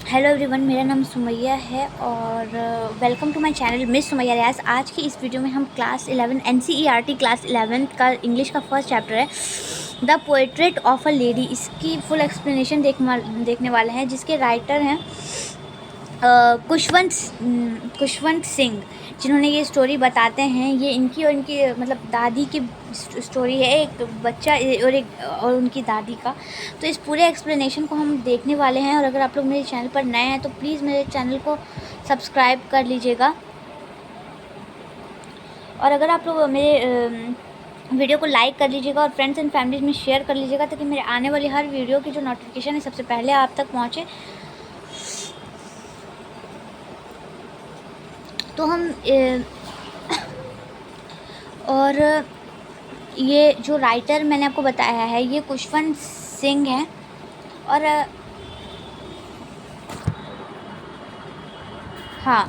Hello everyone, मेरा नाम सुमैया है और welcome to my channel miss Sumaiya Riyaz. आज की इस वीडियो में हम क्लास 11 एनसीईआरटी क्लास 11 का इंग्लिश का फर्स्ट चैप्टर है the portrait of a lady, इसकी फुल एक्सप्लेनेशन देखने वाले हैं, जिसके राइटर हैं खुशवंत सिंह, जिन्होंने ये स्टोरी बताते हैं। ये इनकी और इनकी मतलब दादी की स्टोरी है, एक बच्चा और उनकी दादी का। तो इस पूरे एक्सप्लेनेशन को हम देखने वाले हैं। और अगर आप लोग मेरे चैनल पर नए हैं तो प्लीज़ मेरे चैनल को सब्सक्राइब कर लीजिएगा। और अगर आप लोग मेरे वीडियो को लाइक कर लीजिएगा और फ्रेंड्स एंड फैमिलीज में शेयर कर लीजिएगा, ताकि मेरे आने वाली हर वीडियो की जो नोटिफिकेशन है सबसे पहले आप तक पहुँचे। तो हम और ये जो राइटर मैंने आपको बताया है ये खुशवंत सिंह है। और हाँ,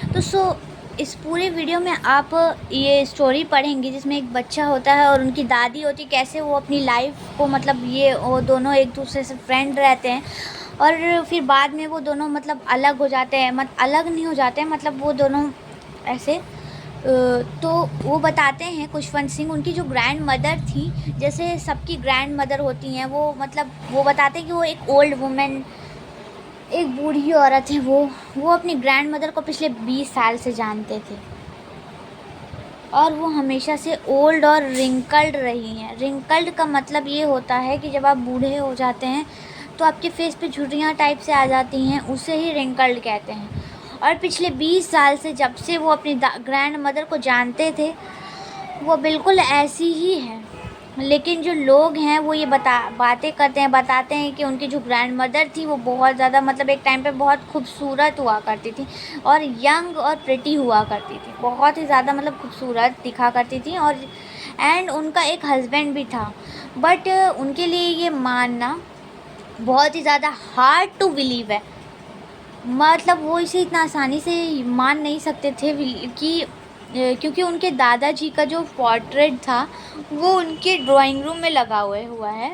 तो इस पूरे वीडियो में आप ये स्टोरी पढ़ेंगे, जिसमें एक बच्चा होता है और उनकी दादी होती है, कैसे वो अपनी लाइफ को मतलब वो दोनों एक दूसरे से फ्रेंड रहते हैं। और फिर बाद में वो दोनों मतलब अलग हो जाते हैं, अलग नहीं हो जाते हैं, मतलब वो दोनों ऐसे तो वो बताते हैं खुशवंत सिंह, उनकी जो ग्रैंड मदर थी, जैसे सबकी ग्रैंड मदर होती हैं, वो मतलब वो बताते हैं कि वो एक ओल्ड वुमेन, एक बूढ़ी औरत है। वो अपनी ग्रैंड मदर को पिछले 20 साल से जानते थे और वो हमेशा से ओल्ड और रिंकल्ड रही हैं। रिंकल्ड का मतलब ये होता है कि जब आप बूढ़े हो जाते हैं तो आपके फेस पे झुर्रियाँ टाइप से आ जाती हैं, उसे ही रिंकल्ड कहते हैं। और पिछले 20 साल से जब से वो अपनी ग्रैंड मदर को जानते थे, वो बिल्कुल ऐसी ही है। लेकिन जो लोग हैं वो ये बातें करते हैं, बताते हैं कि उनकी जो ग्रैंड मदर थी वो बहुत ज़्यादा मतलब एक टाइम पे बहुत खूबसूरत हुआ करती थी और यंग और प्रिटी हुआ करती थी, बहुत ही ज़्यादा मतलब खूबसूरत दिखा करती थी। और एंड उनका एक हस्बैंड भी था, बट उनके लिए ये मानना बहुत ही ज़्यादा हार्ड टू बिलीव है। मतलब वो इसे इतना आसानी से मान नहीं सकते थे कि क्योंकि उनके दादाजी का जो पोर्ट्रेट था वो उनके ड्राइंग रूम में लगा हुआ है।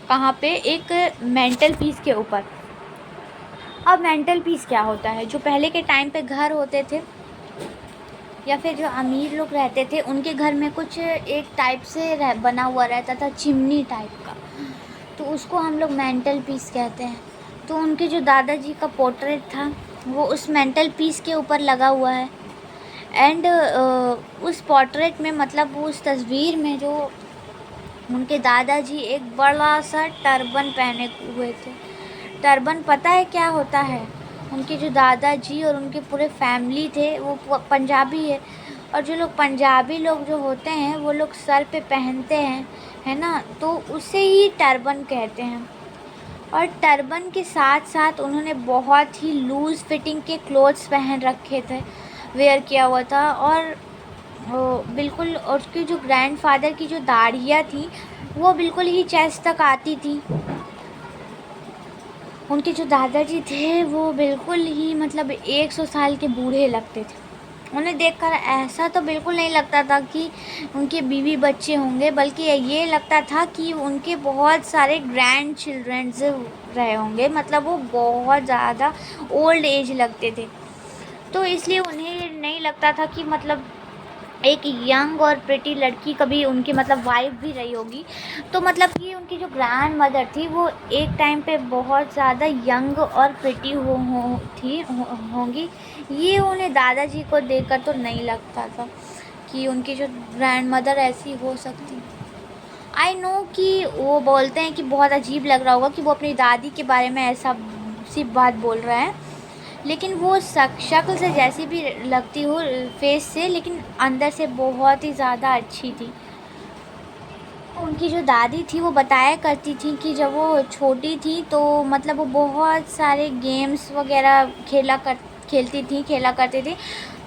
कहाँ पे? एक मेंटल पीस के ऊपर। अब मेंटल पीस क्या होता है? जो पहले के टाइम पे घर होते थे या फिर जो अमीर लोग रहते थे, उनके घर में कुछ एक टाइप से बना हुआ रहता था, चिमनी टाइप का, तो उसको हम लोग मेंटल पीस कहते हैं। तो उनके जो दादाजी का पोर्ट्रेट था वो उस मेंटल पीस के ऊपर लगा हुआ है। एंड उस पोर्ट्रेट में मतलब उस तस्वीर में जो उनके दादाजी एक बड़ा सा टर्बन पहने हुए थे। टर्बन पता है क्या होता है? उनके जो दादाजी और उनके पूरे फैमिली थे वो पंजाबी है, और जो लोग पंजाबी लोग जो होते हैं वो लोग सर पे पहनते हैं, है ना, तो उसे ही टर्बन कहते हैं। और टर्बन के साथ साथ उन्होंने बहुत ही लूज़ फिटिंग के क्लोथ्स पहन रखे थे, वेयर किया हुआ था। और वो बिल्कुल, और उसके जो ग्रैंडफादर की जो दाढ़ियाँ थी वो बिल्कुल ही चेस्ट तक आती थी। उनके जो दादाजी थे वो बिल्कुल ही मतलब 100 साल के बूढ़े लगते थे। उन्हें देखकर ऐसा तो बिल्कुल नहीं लगता था कि उनके बीवी बच्चे होंगे, बल्कि ये लगता था कि उनके बहुत सारे ग्रैंड चिल्ड्रंस रहे होंगे, मतलब वो बहुत ज़्यादा ओल्ड एज लगते थे। तो इसलिए उन्हें नहीं लगता था कि मतलब एक यंग और प्रिटी लड़की कभी उनकी मतलब वाइफ भी रही होगी। तो मतलब कि उनकी जो ग्रैंड मदर थी वो एक टाइम पे बहुत ज़्यादा यंग और प्रिटी होंगी। ये उन्हें दादाजी को देखकर तो नहीं लगता था कि उनकी जो ग्रैंड मदर ऐसी हो सकती। आई नो कि वो बोलते हैं कि बहुत अजीब लग रहा होगा कि वो अपनी दादी के बारे में ऐसा सी बात बोल रहे हैं, लेकिन वो शक्ल से जैसी भी लगती हो फेस से, लेकिन अंदर से बहुत ही ज़्यादा अच्छी थी। उनकी जो दादी थी वो बताया करती थी कि जब वो छोटी थी तो मतलब वो बहुत सारे गेम्स वगैरह खेला करती थी।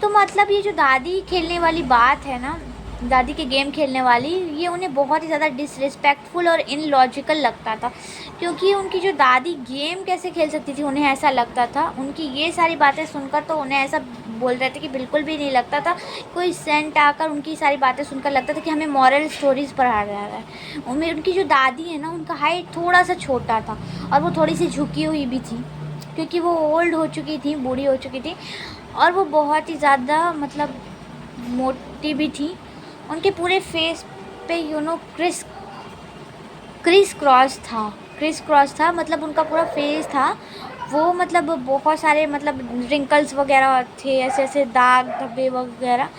तो मतलब ये जो दादी खेलने वाली बात है ना, दादी के गेम खेलने वाली, ये उन्हें बहुत ही ज़्यादा डिसरिस्पेक्टफुल और इनलॉजिकल लगता था, क्योंकि उनकी जो दादी गेम कैसे खेल सकती थी, उन्हें ऐसा लगता था। उनकी ये सारी बातें सुनकर तो उन्हें ऐसा बोल रहे थे कि बिल्कुल भी नहीं लगता था। कोई सेंट आकर उनकी सारी बातें सुनकर लगता था कि हमें मॉरल स्टोरीज़ पढ़ा रहा है। उनकी जो दादी है ना, उनका हाइट थोड़ा सा छोटा था और वो थोड़ी सी झुकी हुई भी थी, क्योंकि वो ओल्ड हो चुकी थी, बूढ़ी हो चुकी थी, और वो बहुत ही ज़्यादा मतलब मोटी भी थी। उनके पूरे फेस पे क्रिस क्रिस क्रॉस था, क्रिस क्रॉस था, मतलब उनका पूरा फेस था वो, मतलब बहुत सारे मतलब रिंकल्स वगैरह थे, ऐसे ऐसे दाग धब्बे वगैरह।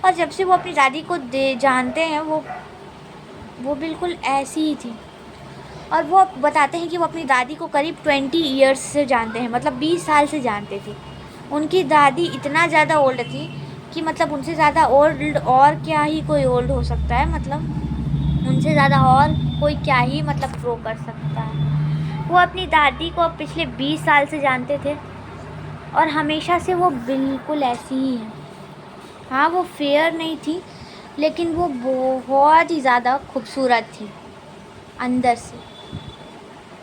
और जब से वो अपनी दादी को दे जानते हैं, वो बिल्कुल ऐसी ही थी। और वो बताते हैं कि वो अपनी दादी को करीब 20 ईयर्स से जानते हैं, मतलब 20 साल से जानते थे। उनकी दादी इतना ज़्यादा ओल्ड थी कि मतलब उनसे ज़्यादा ओल्ड और क्या ही कोई ओल्ड हो सकता है, मतलब उनसे ज़्यादा और कोई क्या ही मतलब ग्रो कर सकता है। वो अपनी दादी को पिछले 20 साल से जानते थे, और हमेशा से वो बिल्कुल ऐसी ही है। हाँ, वो फेयर नहीं थी, लेकिन वो बहुत ही ज़्यादा खूबसूरत थी अंदर से।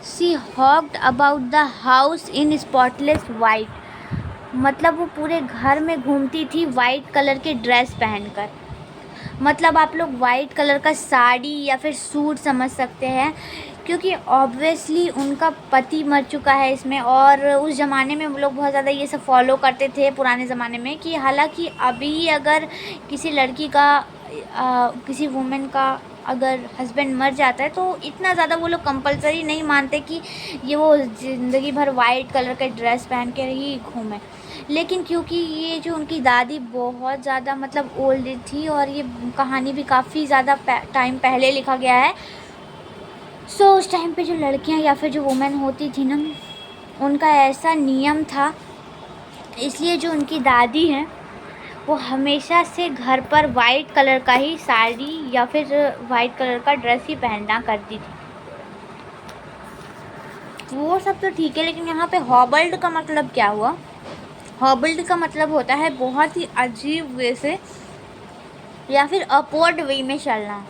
She walked about the house in spotless white, मतलब वो पूरे घर में घूमती थी वाइट कलर के ड्रेस पहनकर। मतलब आप लोग वाइट कलर का साड़ी या फिर सूट समझ सकते हैं, क्योंकि ऑब्वियसली उनका पति मर चुका है इसमें। और उस ज़माने में वो लोग बहुत ज़्यादा ये सब फॉलो करते थे पुराने ज़माने में, कि हालांकि अभी अगर किसी लड़की का किसी वुमेन का अगर हस्बैंड मर जाता है तो इतना ज़्यादा वो लोग कंपलसरी नहीं मानते कि ये वो ज़िंदगी भर वाइट कलर के ड्रेस पहन के ही घूमे। लेकिन क्योंकि ये जो उनकी दादी बहुत ज़्यादा मतलब ओल्ड थी, और ये कहानी भी काफ़ी ज़्यादा टाइम पहले लिखा गया है, सो उस टाइम पे जो लड़कियां या फिर जो वुमेन होती थी ना, उनका ऐसा नियम था, इसलिए जो उनकी दादी हैं वो हमेशा से घर पर वाइट कलर का ही साड़ी या फिर वाइट कलर का ड्रेस ही पहनना करती थी। वो सब तो ठीक है, लेकिन यहाँ पे हॉबल्ड का मतलब क्या हुआ? हॉबल्ड का मतलब होता है बहुत ही अजीब वे से या फिर अपवर्ड वे में चलना।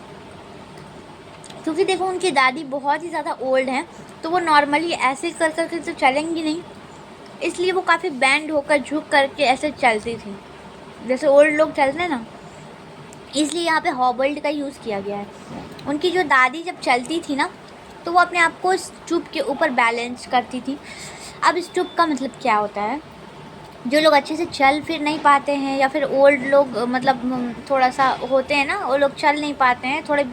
क्योंकि देखो उनकी दादी बहुत ही ज़्यादा ओल्ड हैं, तो वो नॉर्मली ऐसे कर करके तो चलेंगी नहीं, इसलिए वो काफ़ी बैंड होकर झुक करके ऐसे चलती थी, जैसे ओल्ड लोग चलते हैं ना, इसलिए यहाँ पे हॉबल्ड का यूज़ किया गया है। उनकी जो दादी जब चलती थी ना, तो वो अपने आप को स्टूप के ऊपर बैलेंस करती थी। अब स्टूप का मतलब क्या होता है? जो लोग अच्छे से चल फिर नहीं पाते हैं, या फिर ओल्ड लोग मतलब थोड़ा सा होते हैं ना, वो लोग चल नहीं पाते हैं थोड़े,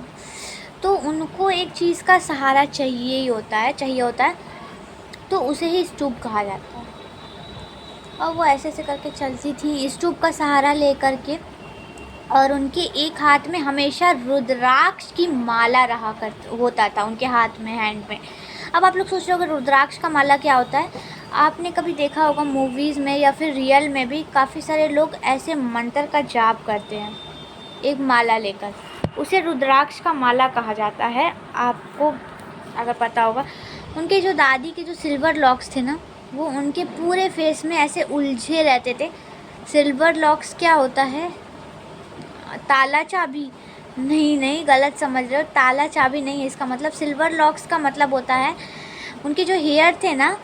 तो उनको एक चीज़ का सहारा चाहिए होता है, तो उसे ही स्टूप कहा जाता है। और वो ऐसे ऐसे करके चलती थी स्टूप का सहारा लेकर के, और उनके एक हाथ में हमेशा रुद्राक्ष की माला रहा कर होता था, उनके हाथ में, हैंड में। अब आप लोग सोच रहे होंगे रुद्राक्ष का माला क्या होता है? आपने कभी देखा होगा मूवीज़ में या फिर रियल में भी, काफ़ी सारे लोग ऐसे मंत्र का जाप करते हैं एक माला लेकर, उसे रुद्राक्ष का माला कहा जाता है। आपको अगर पता होगा, उनके जो दादी के जो सिल्वर लॉक्स थे ना, वो उनके पूरे फेस में ऐसे उलझे रहते थे। सिल्वर लॉक्स क्या होता है? ताला चाबी? नहीं नहीं, गलत समझ रहे हो, ताला चाबी नहीं है इसका मतलब। सिल्वर लॉक्स का मतलब होता है उनके जो हेयर थे ना,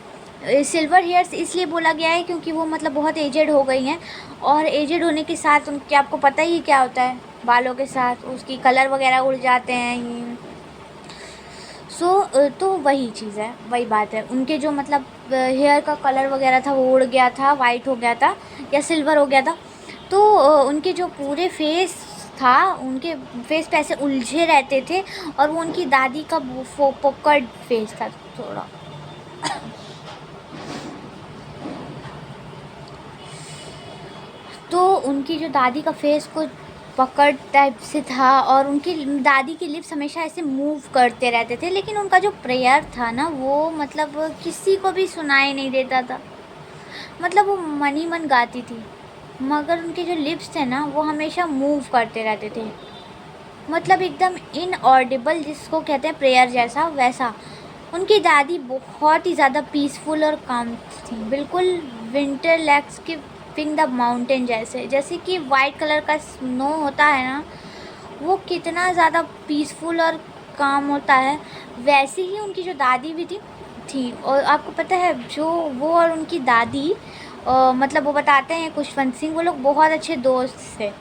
सिल्वर हेयर्स इसलिए बोला गया है क्योंकि वो मतलब बहुत एजेड हो गई हैं, और एजेड होने के साथ उनके, आपको पता ही क्या होता है, बालों के साथ उसकी कलर वगैरह उड़ जाते हैं। तो वही चीज़ है, वही बात है, उनके जो मतलब हेयर का कलर वगैरह था वो उड़ गया था, वाइट हो गया था या सिल्वर हो गया था। तो उनके जो पूरे फेस था, उनके फेस पे ऐसे उलझे रहते थे, और वो उनकी दादी का पोकर्ड फेस था थोड़ा। तो उनकी जो दादी का फेस कुछ पकड़ टाइप से था, और उनकी दादी के लिप्स हमेशा ऐसे मूव करते रहते थे, लेकिन उनका जो प्रेयर था ना, वो मतलब किसी को भी सुनाई नहीं देता था। मतलब वो मन ही मन गाती थी, मगर उनके जो लिप्स थे ना, वो हमेशा मूव करते रहते थे, मतलब एकदम इनऑडिबल, जिसको कहते हैं प्रेयर जैसा, वैसा। उनकी दादी बहुत ही ज़्यादा पीसफुल और काम थी, बिल्कुल विंटर लेक्स के पिंग द माउंटेन जैसे। जैसे कि वाइट कलर का स्नो होता है ना, वो कितना ज़्यादा पीसफुल और काम होता है, वैसे ही उनकी जो दादी भी थी। और आपको पता है, जो वो और उनकी दादी मतलब वो बताते हैं खुशवंत सिंह, वो लोग बहुत अच्छे दोस्त थे।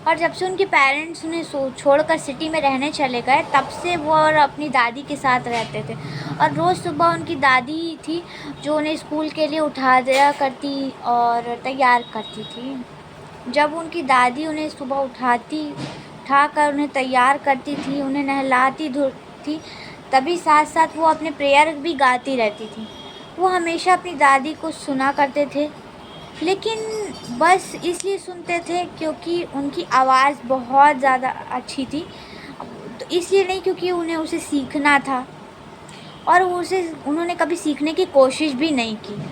और जब से उनके पेरेंट्स उन्हें छोड़कर सिटी में रहने चले गए, तब से वो और अपनी दादी के साथ रहते थे। और रोज़ सुबह उनकी दादी थी जो उन्हें स्कूल के लिए उठा दिया करती और तैयार करती थी। जब उनकी दादी उन्हें सुबह उठाकर उन्हें तैयार करती थी, उन्हें नहलाती धुलती, तभी साथ साथ वो अपने प्रेयर भी गाती रहती थी। वो हमेशा अपनी दादी को सुना करते थे, लेकिन बस इसलिए सुनते थे क्योंकि उनकी आवाज़ बहुत ज़्यादा अच्छी थी, तो इसलिए नहीं क्योंकि उन्हें उसे सीखना था, और उन्होंने कभी सीखने की कोशिश भी नहीं की।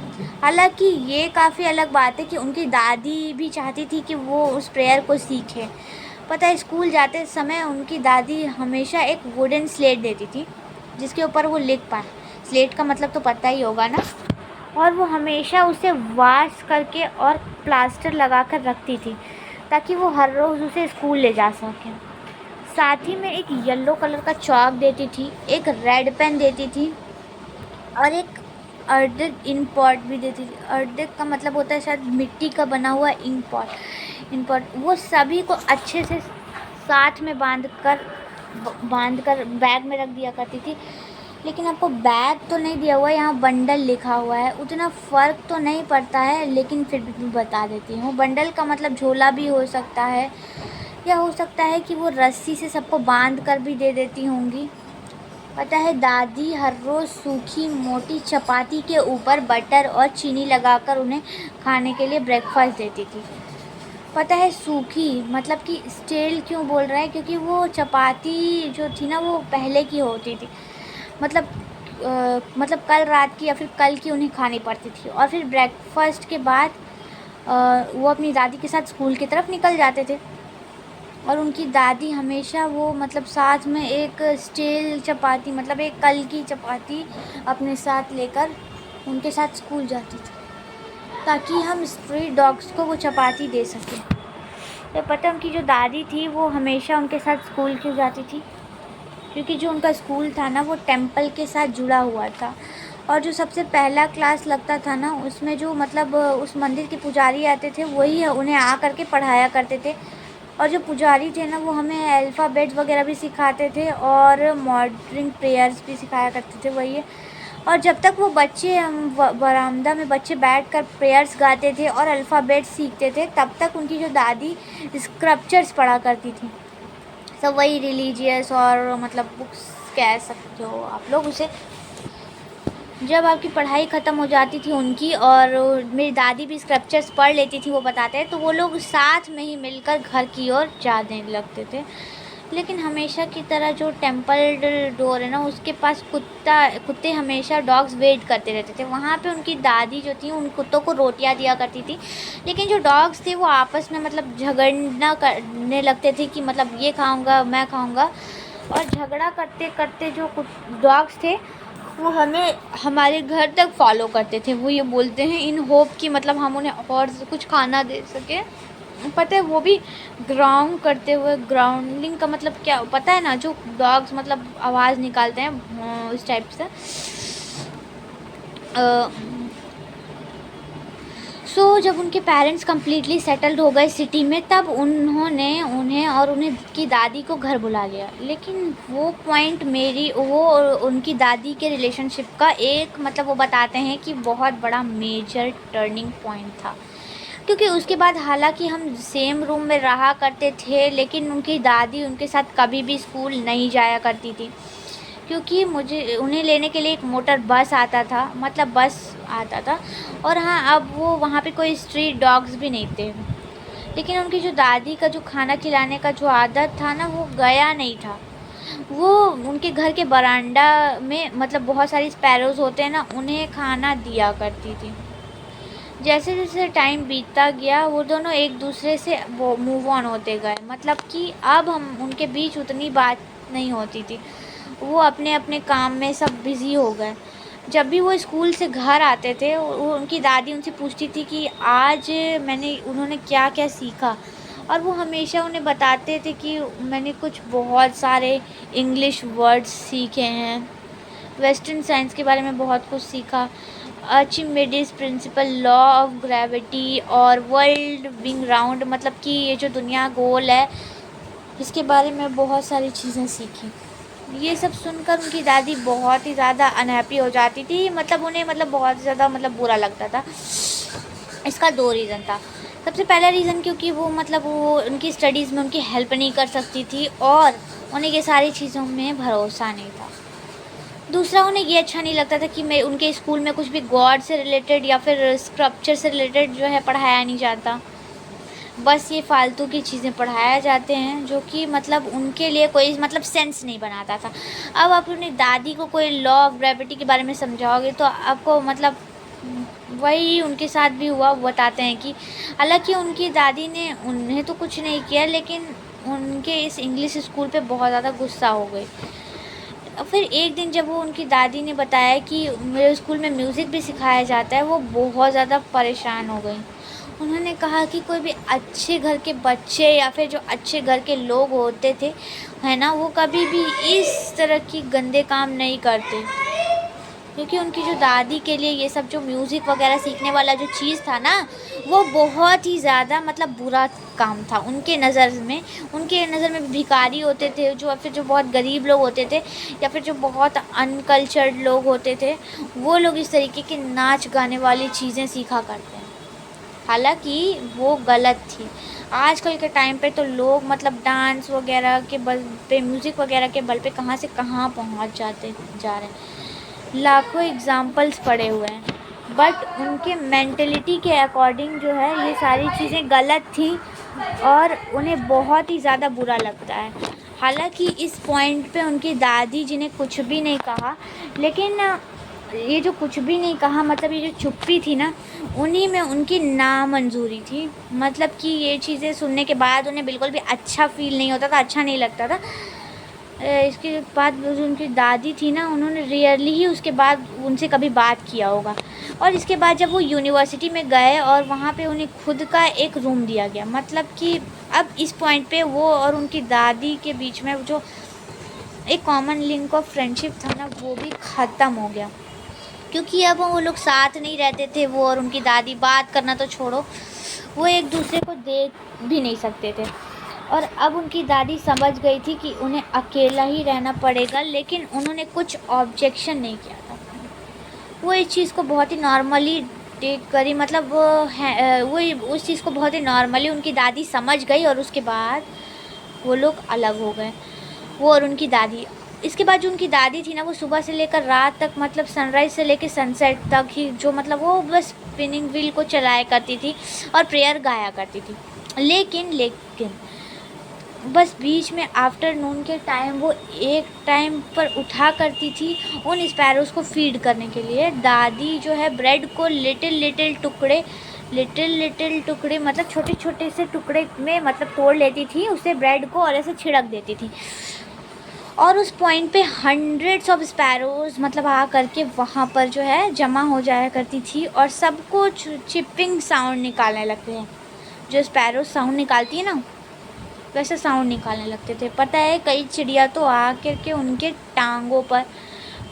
हालांकि ये काफ़ी अलग बात है कि उनकी दादी भी चाहती थी कि वो उस प्रेयर को सीखे। पता है, स्कूल जाते समय उनकी दादी हमेशा एक वुडन स्लेट देती थी जिसके ऊपर वो लिख पाए। स्लेट का मतलब तो पता ही होगा ना। और वो हमेशा उसे वॉश करके और प्लास्टर लगा कर रखती थी ताकि वो हर रोज़ उसे स्कूल ले जा सके। साथ ही में एक येलो कलर का चॉक देती थी, एक रेड पेन देती थी और एक अर्धिक इंक पॉट भी देती थी। अर्धिक का मतलब होता है शायद मिट्टी का बना हुआ इंक पॉट। वो सभी को अच्छे से साथ में बांध कर बैग में रख दिया करती थी। लेकिन आपको बैग तो नहीं दिया हुआ है, यहाँ बंडल लिखा हुआ है। उतना फ़र्क तो नहीं पड़ता है, लेकिन फिर भी बता देती हूँ। बंडल का मतलब झोला भी हो सकता है, या हो सकता है कि वो रस्सी से सबको बांध कर भी दे देती होंगी। पता है, दादी हर रोज़ सूखी मोटी चपाती के ऊपर बटर और चीनी लगाकर उन्हें खाने के लिए ब्रेकफास्ट देती थी। पता है, सूखी मतलब कि स्टील क्यों बोल रहा है, क्योंकि वो चपाती जो थी ना वो पहले की होती थी, मतलब कल रात की या फिर कल की उन्हें खानी पड़ती थी। और फिर ब्रेकफास्ट के बाद वो अपनी दादी के साथ स्कूल की तरफ निकल जाते थे। और उनकी दादी हमेशा वो मतलब साथ में एक स्टील चपाती, मतलब एक कल की चपाती अपने साथ लेकर उनके साथ स्कूल जाती थी ताकि हम स्ट्रीट डॉग्स को वो चपाती दे सकें। तो पता है, उनकी जो दादी थी वो हमेशा उनके साथ स्कूल क्यों जाती थी, क्योंकि जो उनका स्कूल था ना वो टेंपल के साथ जुड़ा हुआ था। और जो सबसे पहला क्लास लगता था ना, उसमें जो मतलब उस मंदिर के पुजारी आते थे वही उन्हें आ करके पढ़ाया करते थे। और जो पुजारी थे ना वो हमें अल्फ़ाबेट्स वगैरह भी सिखाते थे और मॉर्निंग प्रेयर्स भी सिखाया करते थे, वही है। और जब तक वो बच्चे बरामदा में बच्चे बैठकर प्रेयर्स गाते थे और अल्फ़ाबेट्स सीखते थे, तब तक उनकी जो दादी स्क्रिप्चर्स पढ़ा करती थी। सब वही रिलीजियस और मतलब बुक्स कह सकते हो आप लोग उसे। जब आपकी पढ़ाई ख़त्म हो जाती थी उनकी और मेरी दादी भी स्क्रिप्चर्स पढ़ लेती थी, वो बताते हैं, तो वो लोग साथ में ही मिलकर घर की ओर जाने लगते थे। लेकिन हमेशा की तरह जो टेंपल डोर है ना, उसके पास कुत्ते हमेशा डॉग्स वेट करते रहते थे। वहाँ पे उनकी दादी जो थी उन कुत्तों को रोटियां दिया करती थी, लेकिन जो डॉग्स थे वो आपस में मतलब झगड़ना करने लगते थे कि मतलब ये खाऊंगा मैं खाऊंगा। और झगड़ा करते करते जो डॉग्स थे वो हमें हमारे घर तक फॉलो करते थे। वो ये बोलते हैं इन होप कि मतलब हम उन्हें और कुछ खाना दे सके। पता है, वो भी ग्राउंड करते हुए। ग्राउंडिंग का मतलब क्या पता है ना, जो डॉग्स मतलब आवाज़ निकालते हैं इस टाइप से। जब उनके पेरेंट्स कम्प्लीटली सेटल्ड हो गए सिटी में, तब उन्होंने उन्हें और उनकी दादी को घर बुला लिया। लेकिन वो पॉइंट वो और उनकी दादी के रिलेशनशिप का एक मतलब वो बताते हैं कि बहुत बड़ा मेजर टर्निंग पॉइंट था। क्योंकि उसके बाद हालांकि हम सेम रूम में रहा करते थे, लेकिन उनकी दादी उनके साथ कभी भी स्कूल नहीं जाया करती थी, क्योंकि उन्हें लेने के लिए एक मोटर बस आता था, मतलब बस आता था। और हाँ, अब वो वहाँ पे कोई स्ट्रीट डॉग्स भी नहीं थे। लेकिन उनकी जो दादी का जो खाना खिलाने का जो आदत था ना वो गया नहीं था। वो उनके घर के बरामदा में मतलब बहुत सारी स्पैरोज़ होते हैं ना, उन्हें खाना दिया करती थी। जैसे जैसे टाइम बीतता गया वो दोनों एक दूसरे से वो मूव ऑन होते गए, मतलब कि अब हम उनके बीच उतनी बात नहीं होती थी। वो अपने अपने काम में सब बिज़ी हो गए। जब भी वो स्कूल से घर आते थे वो उनकी दादी उनसे पूछती थी कि आज उन्होंने क्या क्या सीखा। और वो हमेशा उन्हें बताते थे कि मैंने कुछ बहुत सारे इंग्लिश वर्ड्स सीखे हैं, वेस्टर्न साइंस के बारे में बहुत कुछ सीखा, आर्चिमेडीज प्रिंसिपल, लॉ ऑफ ग्रेविटी और वर्ल्ड बिंग राउंड, मतलब कि ये जो दुनिया गोल है इसके बारे में बहुत सारी चीज़ें सीखी। ये सब सुनकर उनकी दादी बहुत ही ज़्यादा अनहैप्पी हो जाती थी, मतलब उन्हें मतलब बहुत ज़्यादा मतलब बुरा लगता था। इसका 2 रीज़न था। सबसे पहला रीज़न क्योंकि वो मतलब वो उनकी स्टडीज़ में उनकी हेल्प नहीं कर सकती थी और उन्हें ये सारी चीज़ों में भरोसा नहीं था। दूसरा, उन्हें ये अच्छा नहीं लगता था कि मैं उनके स्कूल में कुछ भी गॉड से रिलेटेड या फिर स्क्रप्चर से रिलेटेड जो है पढ़ाया नहीं जाता। बस ये फालतू की चीज़ें पढ़ाया जाते हैं जो कि मतलब उनके लिए कोई मतलब सेंस नहीं बनाता था। अब आप अपनी दादी को कोई लॉ ऑफ ग्रेविटी के बारे में समझाओगे तो आपको मतलब वही उनके साथ भी हुआ। वो बताते हैं कि हालांकि उनकी दादी ने उन्हें तो कुछ नहीं किया, लेकिन उनके इस इंग्लिश स्कूल पे बहुत ज़्यादा गुस्सा हो गई। फिर एक दिन जब वो उनकी दादी ने बताया कि मेरे स्कूल में म्यूज़िक भी सिखाया जाता है, वो बहुत ज़्यादा परेशान हो गई। उन्होंने कहा कि कोई भी अच्छे घर के बच्चे या फिर जो अच्छे घर के लोग होते थे है ना, वो कभी भी इस तरह की गंदे काम नहीं करते, क्योंकि उनकी जो दादी के लिए ये सब जो म्यूज़िक वगैरह सीखने वाला जो चीज़ था ना, वो बहुत ही ज़्यादा मतलब बुरा काम था उनके नज़र में। उनके नज़र में भिखारी होते थे जो, फिर जो बहुत गरीब लोग होते थे या फिर जो बहुत अनकल्चर्ड लोग होते थे, वो लोग इस तरीके के नाच गाने वाली चीज़ें सीखा करते हैं। हालांकि वो गलत थी। आजकल के टाइम पे तो लोग मतलब डांस वगैरह के बल पे, म्यूज़िक वगैरह के बल पे कहाँ से कहाँ पहुँच जाते जा रहे हैं। लाखों एग्ज़ाम्पल्स पड़े हुए हैं, बट उनके मेंटलिटी के अकॉर्डिंग जो है ये सारी चीज़ें गलत थी और उन्हें बहुत ही ज़्यादा बुरा लगता है। हालांकि इस पॉइंट पे उनकी दादी जी ने कुछ भी नहीं कहा, लेकिन ये जो कुछ भी नहीं कहा मतलब ये जो चुप्पी थी ना, उन्हीं में उनकी नामंजूरी थी। मतलब कि ये चीज़ें सुनने के बाद उन्हें बिल्कुल भी अच्छा फ़ील नहीं होता था, अच्छा नहीं लगता था। इसके बाद जो उनकी दादी थी ना, उन्होंने रियरली ही उसके बाद उनसे कभी बात किया होगा। और इसके बाद जब वो यूनिवर्सिटी में गए और वहाँ पे उन्हें खुद का एक रूम दिया गया, मतलब कि अब इस पॉइंट पे वो और उनकी दादी के बीच में जो एक कॉमन लिंक ऑफ फ्रेंडशिप था ना, वो भी ख़त्म हो गया, क्योंकि अब वो लोग साथ नहीं रहते थे। वो और उनकी दादी बात करना तो छोड़ो, वो एक दूसरे को देख भी नहीं सकते थे। और अब उनकी दादी समझ गई थी कि उन्हें अकेला ही रहना पड़ेगा, लेकिन उन्होंने कुछ ऑब्जेक्शन नहीं किया था। वो इस चीज़ को बहुत ही नॉर्मली टेक करी, मतलब वो उस चीज़ को बहुत ही नॉर्मली उनकी दादी समझ गई और उसके बाद वो लोग अलग हो गए, वो और उनकी दादी। इसके बाद जो उनकी दादी थी ना, वो सुबह से लेकर रात तक, मतलब सनराइज़ से लेकर सनसेट तक ही जो मतलब वो बस स्पिनिंग व्हील को चलाया करती थी और प्रेयर गाया करती थी। लेकिन बस बीच में आफ्टरनून के टाइम वो एक टाइम पर उठा करती थी उन स्पैरोज़ को फीड करने के लिए। दादी जो है ब्रेड को लिटिल टुकड़े मतलब छोटे छोटे से टुकड़े में मतलब तोड़ लेती थी उससे ब्रेड को और ऐसे छिड़क देती थी। और उस पॉइंट पे हंड्रेड्स ऑफ स्पैरोज़ मतलब आ करके वहाँ पर जो है जमा हो जाया करती थी और सबको चिपिंग साउंड निकालने लगते हैं। जो स्पैरोज़ साउंड निकालती है ना, वैसे साउंड निकालने लगते थे। पता है, कई चिड़िया तो आ करके उनके टांगों पर,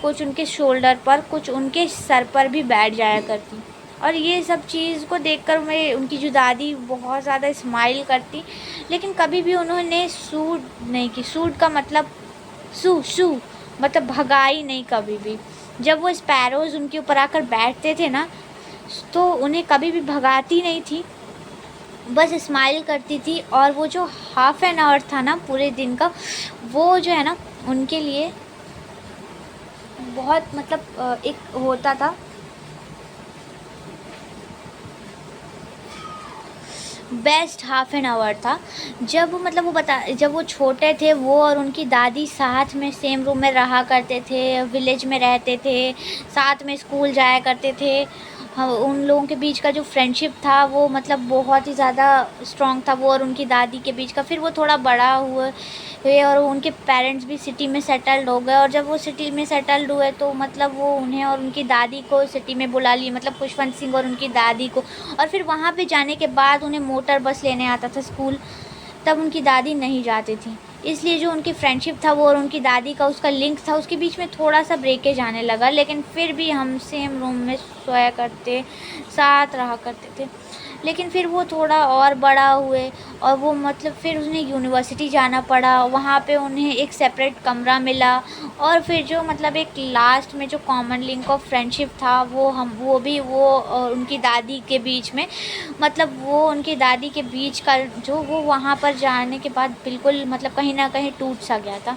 कुछ उनके शोल्डर पर, कुछ उनके सर पर भी बैठ जाया करती। और ये सब चीज़ को देखकर मैं उनकी जो दादी बहुत ज़्यादा स्माइल करती, लेकिन कभी भी उन्होंने सूट नहीं की। सूट का मतलब शू मतलब भगाई नहीं कभी भी। जब वो स्पैरोज़ उनके ऊपर आकर बैठते थे ना, तो उन्हें कभी भी भगाती नहीं थी, बस स्माइल करती थी। और वो जो हाफ़ एन आवर था ना पूरे दिन का, वो जो है ना उनके लिए बहुत मतलब एक होता था, बेस्ट हाफ़ एन आवर था। जब मतलब जब वो छोटे थे, वो और उनकी दादी साथ में सेम रूम में रहा करते थे, विलेज में रहते थे, साथ में स्कूल जाया करते थे। हाँ, उन लोगों के बीच का जो फ्रेंडशिप था वो मतलब बहुत ही ज़्यादा स्ट्रॉन्ग था, वो और उनकी दादी के बीच का। फिर वो थोड़ा बड़ा हुए और उनके पेरेंट्स भी सिटी में सेटल्ड हो गए। और जब वो सिटी में सेटल्ड हुए तो मतलब वो उन्हें और उनकी दादी को सिटी में बुला लिए, मतलब खुशवंत सिंह और उनकी दादी को। और फिर वहाँ पे जाने के बाद उन्हें मोटर बस लेने आता था स्कूल, तब उनकी दादी नहीं जाती थी। इसलिए जो उनकी फ्रेंडशिप था वो और उनकी दादी का उसका लिंक था, उसके बीच में थोड़ा सा ब्रेकेज आने लगा। लेकिन फिर भी हम सेम रूम में सोया करते, साथ रहा करते थे। लेकिन फिर वो थोड़ा और बड़ा हुए और वो मतलब फिर उन्हें यूनिवर्सिटी जाना पड़ा, वहाँ पे उन्हें एक सेपरेट कमरा मिला। और फिर जो मतलब एक लास्ट में जो कॉमन लिंक ऑफ फ्रेंडशिप था वो भी वो और उनकी दादी के बीच में, मतलब वो उनकी दादी के बीच का जो वो वहाँ पर जाने के बाद बिल्कुल मतलब कहीं ना कहीं टूट सा गया था।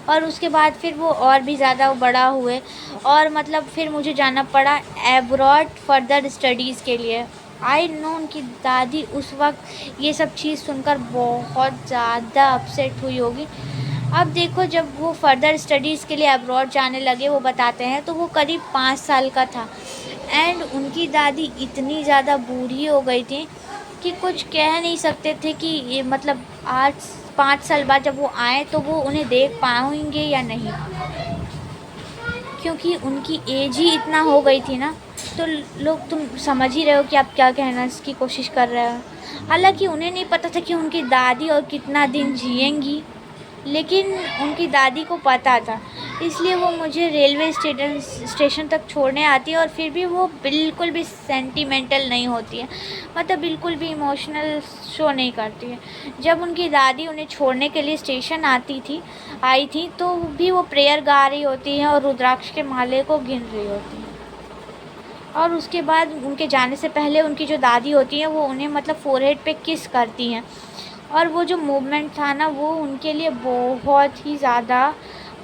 और उसके बाद फिर वो और भी ज़्यादा बड़ा हुए और मतलब फिर मुझे जाना पड़ा एब्रॉड फर्दर स्टडीज़ के लिए। आई नो उनकी दादी उस वक्त ये सब चीज़ सुनकर बहुत ज़्यादा अपसेट हुई होगी। अब देखो जब वो फर्दर स्टडीज़ के लिए अब्रॉड जाने लगे, वो बताते हैं, तो वो करीब 5 साल का था। एंड उनकी दादी इतनी ज़्यादा बूढ़ी हो गई थी कि कुछ कह नहीं सकते थे कि ये मतलब आज 5 साल बाद जब वो आए तो वो उन्हें देख पाएंगे या नहीं, क्योंकि उनकी एज ही इतना हो गई थी ना। तो लोग, तुम समझ ही रहे हो कि आप क्या कहना की कोशिश कर रहे हो। हालांकि उन्हें नहीं पता था कि उनकी दादी और कितना दिन जिएंगी, लेकिन उनकी दादी को पता था। इसलिए वो मुझे रेलवे स्टेशन तक छोड़ने आती है और फिर भी वो बिल्कुल भी सेंटिमेंटल नहीं होती है, मतलब बिल्कुल भी इमोशनल शो नहीं करती है। जब उनकी दादी उन्हें छोड़ने के लिए स्टेशन आई थी तो भी वो प्रेयर गा रही होती है और रुद्राक्ष के माले को गिन रही होती है। और उसके बाद उनके जाने से पहले उनकी जो दादी होती हैं वो उन्हें मतलब फोरहेड पे किस करती हैं। और वो जो मूवमेंट था ना वो उनके लिए बहुत ही ज़्यादा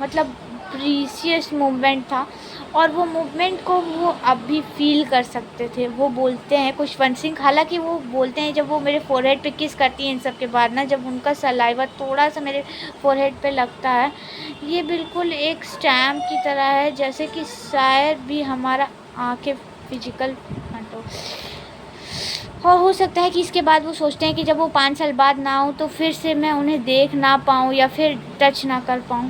मतलब प्रीसियस मूवमेंट था। और वो मूवमेंट को वो अब भी फील कर सकते थे। वो बोलते हैं खुशवंत सिंह, हालांकि वो बोलते हैं जब वो मेरे फोरहेड पे किस करती हैं इन सब के बाद ना, जब उनका सलाइवा थोड़ा सा मेरे फोरहेड पे लगता है, ये बिल्कुल एक स्टैम्प की तरह है, जैसे कि शायद भी हमारा आंखें फिजिकल और हो सकता है कि इसके बाद वो सोचते हैं कि जब वो 5 साल बाद ना हो तो फिर से मैं उन्हें देख ना पाऊँ या फिर टच ना कर पाऊँ।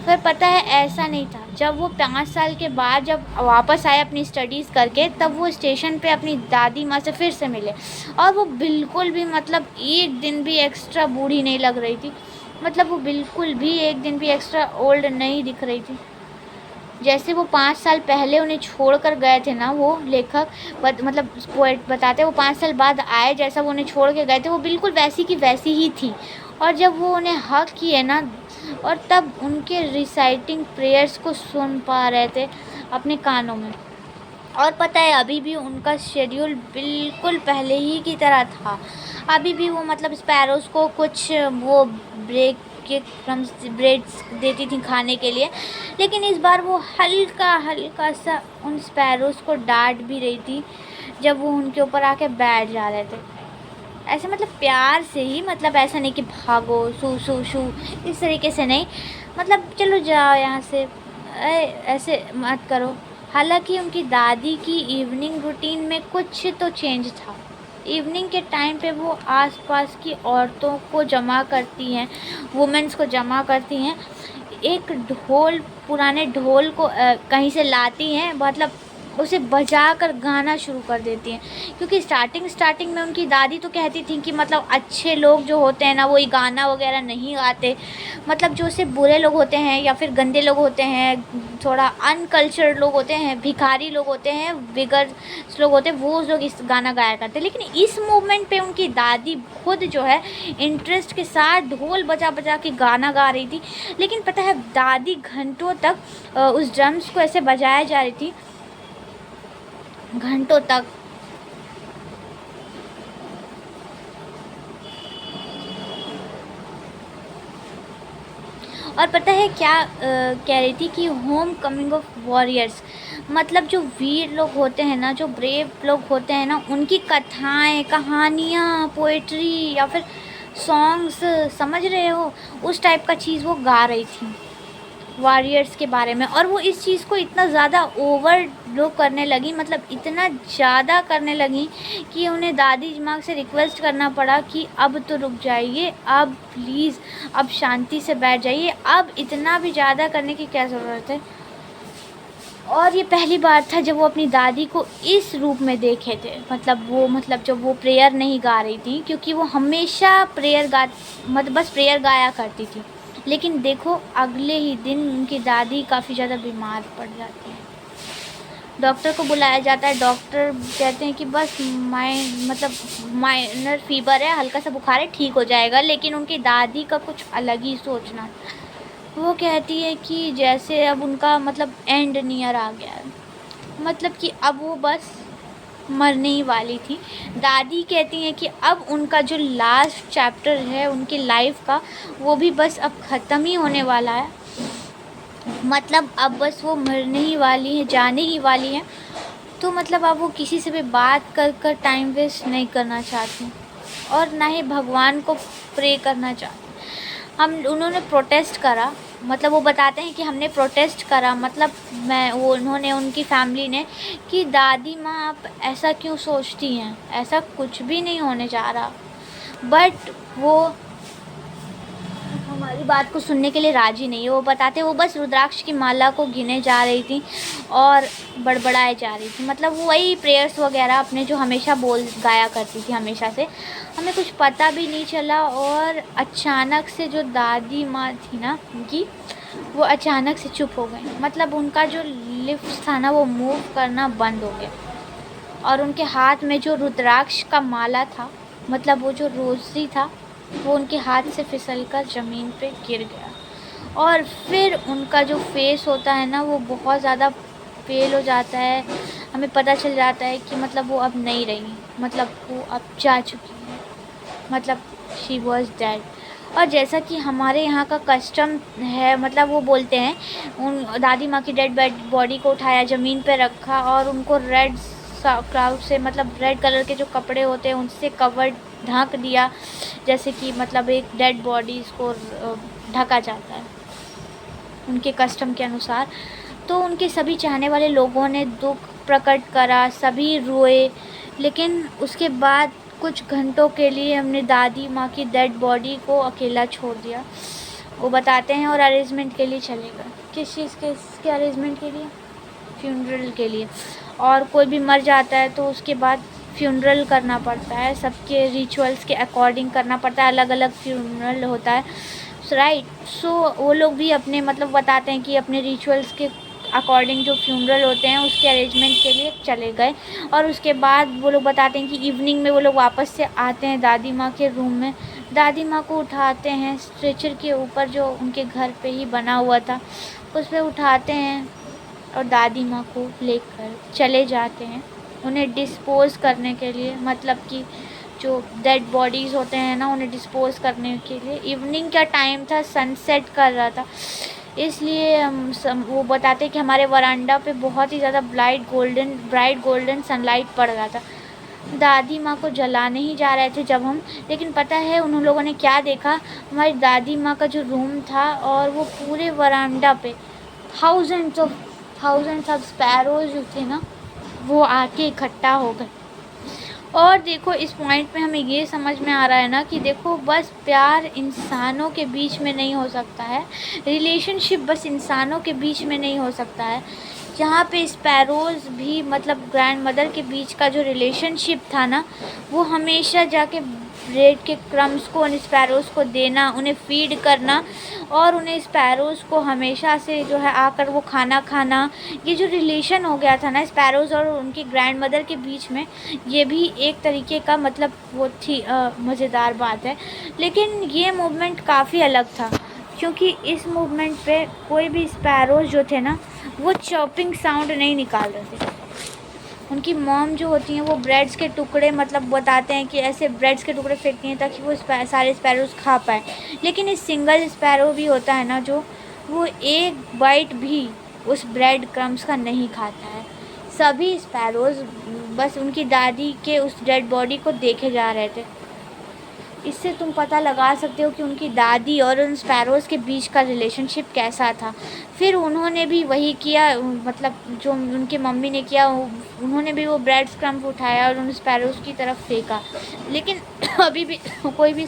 पर पता है ऐसा नहीं था। जब वो 5 साल के बाद जब वापस आए अपनी स्टडीज़ करके, तब वो स्टेशन पे अपनी दादी माँ से फिर से मिले। और वो बिल्कुल भी मतलब एक दिन भी एक्स्ट्रा बूढ़ी नहीं लग रही थी, मतलब वो बिल्कुल भी एक दिन भी एक्स्ट्रा ओल्ड नहीं दिख रही थी। जैसे वो 5 साल पहले उन्हें छोड़ कर गए थे ना, वो लेखक मतलब पोएट बताते हैं, वो 5 साल बाद आए, जैसा वो उन्हें छोड़ के गए थे वो बिल्कुल वैसी की वैसी ही थी। और जब वो उन्हें हक किए ना, और तब उनके रिसाइटिंग प्रेयर्स को सुन पा रहे थे अपने कानों में। और पता है अभी भी उनका शेड्यूल बिल्कुल पहले ही की तरह था। अभी भी वो मतलब स्पैरोज़ को कुछ वो ब्रेक के क्रम्स ब्रेड्स देती थी खाने के लिए, लेकिन इस बार वो हल्का हल्का सा उन स्पैरोज़ को डांट भी रही थी जब वो उनके ऊपर आके बैठ जा रहे थे। ऐसे मतलब प्यार से ही, मतलब ऐसा नहीं कि भागो सू सू शू, इस तरीके से नहीं, मतलब चलो जाओ यहाँ से, ऐसे मत करो। हालांकि उनकी दादी की इवनिंग रूटीन में कुछ तो चेंज था। इवनिंग के टाइम पे वो आसपास की औरतों को जमा करती हैं, वुमेन्स को जमा करती हैं, एक ढोल, पुराने ढोल को कहीं से लाती हैं, मतलब उसे बजाकर गाना शुरू कर देती हैं। क्योंकि स्टार्टिंग में उनकी दादी तो कहती थी कि मतलब अच्छे लोग जो होते हैं ना वो ये गाना वगैरह नहीं गाते, मतलब जो से बुरे लोग होते हैं या फिर गंदे लोग होते हैं, थोड़ा अनकल्चर्ड लोग होते हैं, भिखारी लोग होते हैं, बिगर लोग होते हैं, वो लोग इस गाना गाया करते हैं। लेकिन इस मूवमेंट पे उनकी दादी खुद जो है इंटरेस्ट के साथ ढोल बजा बजा के गाना गा रही थी। लेकिन पता है दादी घंटों तक उस ड्रम्स को ऐसे बजाया जा रही थी, घंटों तक। और पता है क्या कह रही थी कि होम कमिंग ऑफ वॉरियर्स, मतलब जो वीर लोग होते हैं ना, जो ब्रेव लोग होते हैं ना, उनकी कथाएं, कहानियाँ, पोएट्री या फिर सॉन्ग्स, समझ रहे हो, उस टाइप का चीज़ वो गा रही थी वॉरियर्स के बारे में। और वो इस चीज़ को इतना ज़्यादा ओवर लोग करने लगी, मतलब इतना ज़्यादा करने लगी कि उन्हें दादी माँ से रिक्वेस्ट करना पड़ा कि अब तो रुक जाइए, अब प्लीज़, अब शांति से बैठ जाइए, अब इतना भी ज़्यादा करने की क्या ज़रूरत है। और ये पहली बार था जब वो अपनी दादी को इस रूप में देखे थे, मतलब जब वो प्रेयर नहीं गा रही थी, क्योंकि वो हमेशा प्रेयर गा, मतलब बस प्रेयर गाया करती थी। लेकिन देखो अगले ही दिन उनकी दादी काफ़ी ज़्यादा बीमार पड़ जाती है। डॉक्टर को बुलाया जाता है। डॉक्टर कहते हैं कि बस माइनर फीवर है, हल्का सा बुखार है, ठीक हो जाएगा। लेकिन उनकी दादी का कुछ अलग ही सोचना। वो कहती है कि जैसे अब उनका मतलब एंड नियर आ गया है, मतलब कि अब वो बस मरने ही वाली थी। दादी कहती हैं कि अब उनका जो लास्ट चैप्टर है उनकी लाइफ का, वो भी बस अब ख़त्म ही होने वाला है। मतलब अब बस वो मरने ही वाली हैं, जाने ही वाली हैं। तो मतलब अब वो किसी से भी बात कर कर टाइम वेस्ट नहीं करना चाहती और ना ही भगवान को प्रे करना चाहती। उन्होंने प्रोटेस्ट करा, मतलब वो बताते हैं कि हमने प्रोटेस्ट करा, मतलब उन्होंने, उनकी फैमिली ने, कि दादी माँ आप ऐसा क्यों सोचती हैं, ऐसा कुछ भी नहीं होने जा रहा। बट वो हमारी बात को सुनने के लिए राजी नहीं है। वो बताते वो बस रुद्राक्ष की माला को गिने जा रही थी और बड़बड़ाए जा रही थी, मतलब वो वही प्रेयर्स वगैरह अपने जो हमेशा गाया करती थी हमेशा से। हमें कुछ पता भी नहीं चला और अचानक से जो दादी माँ थी ना उनकी, वो अचानक से चुप हो गई। मतलब उनका जो लिप्स था ना वो मूव करना बंद हो गया और उनके हाथ में जो रुद्राक्ष का माला था, मतलब वो जो रोज़ी था, वो उनके हाथ से फिसलकर ज़मीन पे गिर गया। और फिर उनका जो फेस होता है ना वो बहुत ज़्यादा पेल हो जाता है। हमें पता चल जाता है कि मतलब वो अब नहीं रही, मतलब वो अब जा चुकी है, मतलब शी वॉज डेड। और जैसा कि हमारे यहाँ का कस्टम है, मतलब वो बोलते हैं उन दादी माँ की डेड बॉडी को उठाया, ज़मीन पे रखा और उनको रेड क्राउड से, मतलब रेड कलर के जो कपड़े होते हैं उनसे कवर ढक दिया, जैसे कि मतलब एक डेड बॉडी को ढका जाता है उनके कस्टम के अनुसार। तो उनके सभी चाहने वाले लोगों ने दुख प्रकट करा, सभी रोए। लेकिन उसके बाद कुछ घंटों के लिए हमने दादी माँ की डेड बॉडी को अकेला छोड़ दिया, वो बताते हैं, और अरेंजमेंट के लिए चले गए। किस चीज़ के, इसके अरेंजमेंट के लिए, फ्यूनरल के लिए। और कोई भी मर जाता है तो उसके बाद फ्यूनरल करना पड़ता है, सबके रिचुअल्स के अकॉर्डिंग करना पड़ता है, अलग अलग फ्यूनरल होता है, राइट। सो वो लोग भी अपने मतलब बताते हैं कि अपने रिचुअल्स के अकॉर्डिंग जो फ्यूनरल होते हैं उसके अरेंजमेंट के लिए चले गए। और उसके बाद वो लोग बताते हैं कि इवनिंग में वो लोग वापस से आते हैं दादी माँ के रूम में, दादी माँ को उठाते हैं स्ट्रेचर के ऊपर जो उनके घर पे ही बना हुआ था उस पर उठाते हैं और दादी माँ को लेकर चले जाते हैं उन्हें डिस्पोज़ करने के लिए, मतलब कि जो डेड बॉडीज़ होते हैं ना उन्हें डिस्पोज़ करने के लिए। इवनिंग का टाइम था, सनसेट कर रहा था, इसलिए वो बताते कि हमारे वरांडा पे बहुत ही ज़्यादा ब्राइट गोल्डन सनलाइट पड़ रहा था। दादी माँ को जलाने ही जा रहे थे जब हम, लेकिन पता है उन लोगों ने क्या देखा, हमारी दादी माँ का जो रूम था और वो पूरे वरांडा पे थाउजेंड्स ऑफ स्पैरोज जो थे ना वो आके इकट्ठा हो गए। और देखो इस पॉइंट पे हमें ये समझ में आ रहा है ना कि देखो बस प्यार इंसानों के बीच में नहीं हो सकता है, रिलेशनशिप बस इंसानों के बीच में नहीं हो सकता है। जहाँ पे स्पैरोज़ भी, मतलब ग्रैंड मदर के बीच का जो रिलेशनशिप था ना वो हमेशा जाके ब्रेड के क्रम्स को उन स्पैरोज़ को देना, उन्हें फीड करना और उन्हें स्पैरोज़ को हमेशा से जो है आकर वो खाना खाना, ये जो रिलेशन हो गया था ना स्पैरोज़ और उनकी ग्रैंड मदर के बीच में, ये भी एक तरीके का मतलब वो थी मज़ेदार बात है। लेकिन ये मूवमेंट काफ़ी अलग था क्योंकि इस मूवमेंट पे कोई भी स्पैरोज़ जो थे ना वो चॉपिंग साउंड नहीं निकाल रहे थे। उनकी मॉम जो होती हैं वो ब्रेड्स के टुकड़े, मतलब बताते हैं कि ऐसे ब्रेड्स के टुकड़े फेंकती हैं ताकि वो सारे स्पैरोज़ खा पाए। लेकिन इस सिंगल स्पैरो भी होता है ना जो, वो एक बाइट भी उस ब्रेड क्रम्स का नहीं खाता है। सभी स्पैरोज़ बस उनकी दादी के उस डेड बॉडी को देखे जा रहे थे। इससे तुम पता लगा सकते हो कि उनकी दादी और उन स्पैरोज़ के बीच का रिलेशनशिप कैसा था। फिर उन्होंने भी वही किया, मतलब जो उनकी मम्मी ने किया, उन्होंने भी वो ब्रेड क्रम्ब उठाया और उन स्पैरोज़ की तरफ फेंका। लेकिन अभी भी कोई भी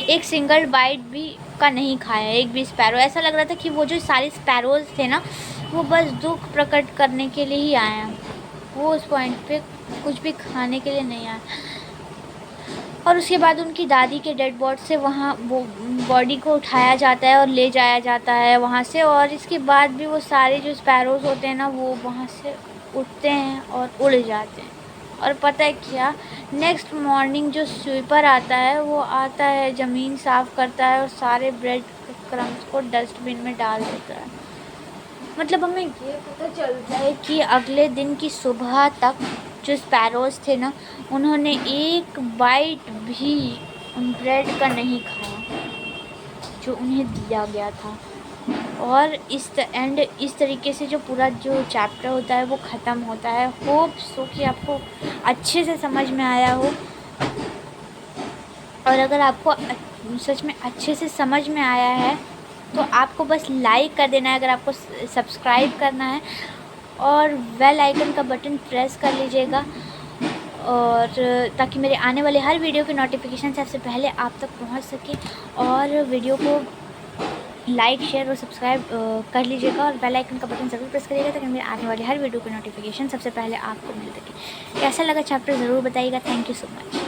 एक सिंगल बाइट भी का नहीं खाया एक भी स्पैरो। ऐसा लग रहा था कि वो जो सारे स्पैरोज़ थे ना वो बस दुख प्रकट करने के लिए ही आए हैं, वो उस पॉइंट पे कुछ भी खाने के लिए नहीं आए। और उसके बाद उनकी दादी के डेड बॉडी से वहाँ वो बॉडी को उठाया जाता है और ले जाया जाता है वहाँ से। और इसके बाद भी वो सारे जो स्पैरोज़ होते हैं ना, वो वहाँ से उठते हैं और उड़ जाते हैं। और पता है क्या, नेक्स्ट मॉर्निंग जो स्वीपर आता है वो आता है, ज़मीन साफ़ करता है और सारे ब्रेड क्रम्स को डस्टबिन में डाल देता है। मतलब हमें ये पता चलता है कि अगले दिन की सुबह तक जो स्पैरोज़ थे ना, उन्होंने एक बाइट भी उन ब्रेड का नहीं खाया जो उन्हें दिया गया था। और इस तरीके से जो पूरा जो चैप्टर होता है वो ख़त्म होता है। होप सो कि आपको अच्छे से समझ में आया हो। और अगर आपको सच में अच्छे से समझ में आया है तो आपको बस लाइक कर देना है, अगर आपको सब्सक्राइब करना है, और बेल आइकन का बटन प्रेस कर लीजिएगा, और ताकि मेरे आने वाले हर वीडियो की नोटिफिकेशन सबसे पहले आप तक पहुंच सके। और वीडियो को लाइक, शेयर और सब्सक्राइब कर लीजिएगा, और बेल आइकन का बटन ज़रूर प्रेस करिएगा ताकि मेरे आने वाले हर वीडियो की नोटिफिकेशन सबसे पहले आपको मिल सके। कैसा लगा चैप्टर ज़रूर बताइएगा। Thank you so much.